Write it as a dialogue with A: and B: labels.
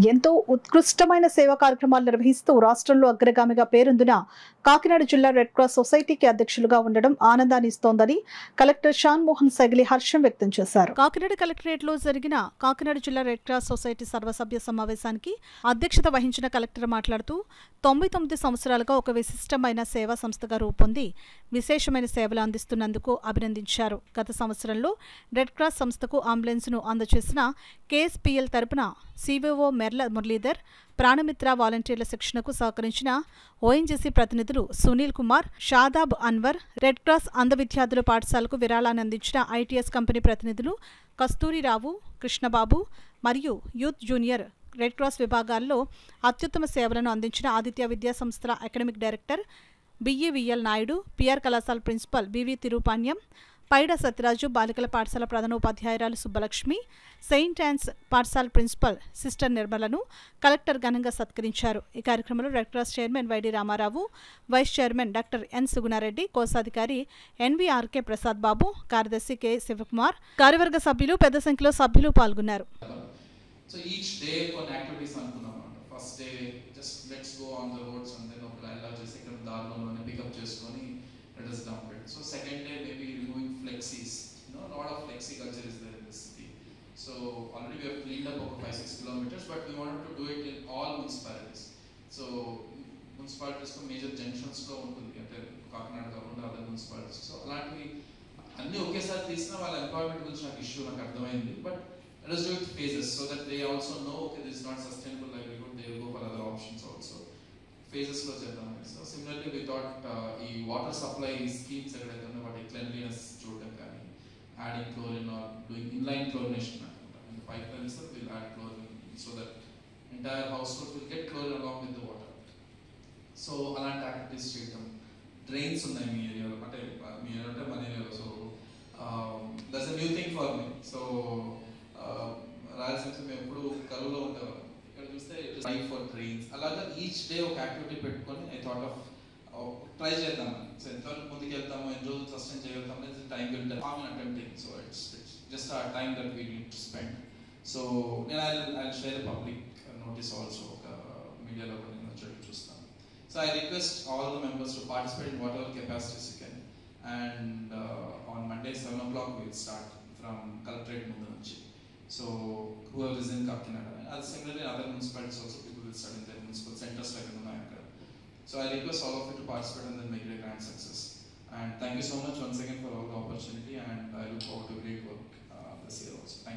A: ఎంతో ఉత్కృష్టమైన సేవా కార్యక్రమాలు నిర్వహిస్తూ రాష్ట్రంలో అగ్రగామిగా పేరొందిన కాకినాడ జిల్లా రెడ్ క్రాస్ సొసైటీకి అధ్యక్షులుగా ఉండడం ఆనందాన్ని ఇస్తోందని కలెక్టర్ షాన్ మోహన్ సైగిలి హర్షం వ్యక్తం చేశారు. కాకినాడ కలెక్టరేట్లో జరిగిన కాకినాడ జిల్లా రెడ్ క్రాస్ సొసైటీ సర్వసభ్య సమావేశానికి అధ్యక్షత వహించిన కలెక్టర్ మాట్లాడుతూ 99 సంవత్సరాలుగా ఒక విశిష్టమైన సేవా సంస్థగా రూపొంది విశేషమైన సేవలు అందిస్తున్నందుకు అభినందించారు. గత సంవత్సరంలో రెడ్ క్రాస్ సంస్థకు అంబులెన్స్ను అందజేసిన కేఎస్పీఎల్ తరపున సివిఓ మెర్ల మురళీధర్, ప్రాణమిత్ర వాలంటీర్ల శిక్షణకు సహకరించిన ఓఎన్జీసీ ప్రతినిధులు సునీల్ కుమార్, షాదాబ్ అన్వర్, రెడ్ క్రాస్ అంధ విద్యార్థుల పాఠశాలకు విరాళాన్ని అందించిన ఐటీఎస్ కంపెనీ ప్రతినిధులు కస్తూరిరావు, కృష్ణబాబు మరియు యూత్ జూనియర్ రెడ్ క్రాస్ విభాగాల్లో అత్యుత్తమ సేవలను అందించిన ఆదిత్య విద్యా సంస్థల అకాడమిక్ డైరెక్టర్ బిఈవిఎల్ నాయుడు, పిఆర్ కళాశాల ప్రిన్సిపల్ బివి తిరుపాణ్యం, పైడ సత్యరాజు, బాలికల పాఠశాల ప్రధానోపాధ్యాయురాలు సుబ్బలక్ష్మి, సెయింట్ యాన్స్ పాఠశాల ప్రిన్సిపల్ సిస్టర్ నిర్మలను కలెక్టర్ ఘనంగా సత్కరించారు. ఈ కార్యక్రమంలో red cross chairman YD Ramarao, vice chairman doctor N Suguna Reddy, కోశాధికారి ఎన్వీఆర్కే ప్రసాద్ బాబు, కార్యదర్శి కె శివకుమార్, కార్యవర్గ సభ్యులు పెద్ద సంఖ్యలో సభ్యులు పాల్గొన్నారు.
B: So each day for activities అనుకున్నాం. First day just let's go on the roads and then ఒక అలా చేసి ఇక్కడ దారిలోనే పికప్ చేసుకొని let us dump it. So second day maybe removing flexis. A lot of flexi culture is there in this city. So already we have cleaned up over 5-6 kilometers, but we wanted to do it in all municipalities. So municipalities లో major junctions లో ఉంటుంది, అంటే కాకినాడ కాకుండా other municipalities. So అలాంటివి అన్ని ఒకేసారి తీసినా వాళ్ళ ఎంప్లాయ్మెంట్ గురించి నాకు ఇష్యూ నాకు అర్థమైంది. But let us do it phases so that they also know, okay, this is not sustainable livelihood, they will go for other options also. Phases lo chedam. So similarly we thought ee water supply schemes ekadaithe unna vaati cleanliness chudam gaani, adding chlorine or doing inline chlorination in the pipelines will add chlorine so that entire household will get chlorine along with the water. So alant activities cheyadam. Drains unnai mee area lo, ante mee ante మన ఏరియాలో. So that's a new thing for me. So Rayalaseema మేము ఎప్పుడు కరువులో ఉండేవాళ్ళం. ఇక్కడ చూస్తే try for drains అలాగా each day ఒక యాక్టివిటీ పెట్టుకొని ఐ థాట్ ఆఫ్ ట్రై చేద్దామని. సో ఎంతవరకు ముందుకు వెళ్తామో, ఎన్ని రోజులు సస్టైన్ చేయగలుగుతామో, time will attempting. So it's just a time that we need to spend. So నేను I share the public notice also, ఒక మీడియాలో నేను వచ్చేట్టు చూస్తాను. So I request all the members to participate in whatever capacities you can. And on Monday 7 o'clock we will start from collectorate ముందు నుంచి. So whoever is in Kakinada, and similarly in other municipalities also, people will start in their municipal centers like in Nayakar. So I request all of you to participate and then make it a grand success. And thank you so much once again for all the opportunity, and I look forward to great work this year also. Thank you.